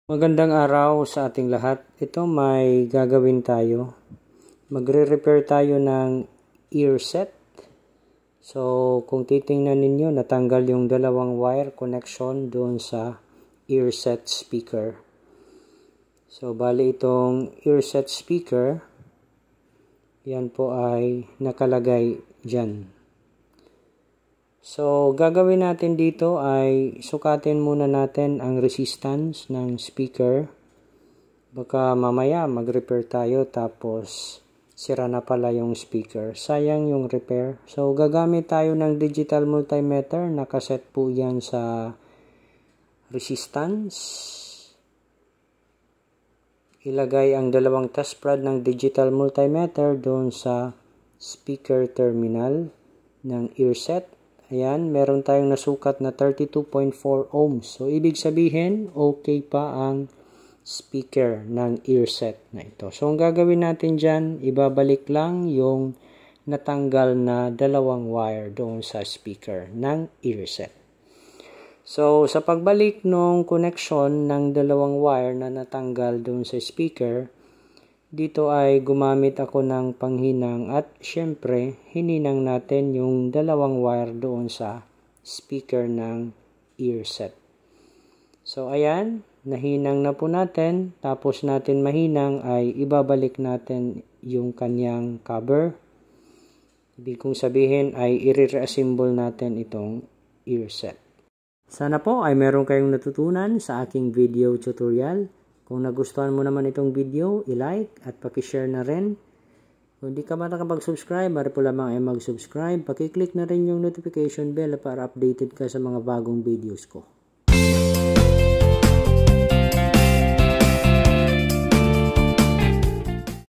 Magandang araw sa ating lahat. Ito may gagawin tayo. Magre-repair tayo ng ear set. So kung titingnan ninyo, natanggal yung dalawang wire connection doon sa ear set speaker. So bali itong ear set speaker, yan po ay nakalagay dyan. So, gagawin natin dito ay sukatin muna natin ang resistance ng speaker. Baka mamaya mag-repair tayo tapos sira na pala yung speaker. Sayang yung repair. So, gagamit tayo ng digital multimeter. Nakaset po yan sa resistance. Ilagay ang dalawang test prod ng digital multimeter doon sa speaker terminal ng ear set. Ayan, meron tayong nasukat na 32.4 ohms. So, ibig sabihin, okay pa ang speaker ng ear set na ito. So, ang gagawin natin dyan, ibabalik lang yung natanggal na dalawang wire doon sa speaker ng ear set. So, sa pagbalik ng connection ng dalawang wire na natanggal doon sa speaker, dito ay gumamit ako ng panghinang at syempre hininang natin yung dalawang wire doon sa speaker ng ear set. So ayan, nahinang na po natin. Tapos natin mahinang ay ibabalik natin yung kanyang cover. Ibig kong sabihin ay i-reassemble natin itong ear set. Sana po ay meron kayong natutunan sa aking video tutorial. Kung nagustuhan mo naman itong video, i-like at paki-share na rin. Kung di ka ba nakapag-subscribe, mari po lamang ay mag-subscribe. Paki-click na rin yung notification bell para updated ka sa mga bagong videos ko.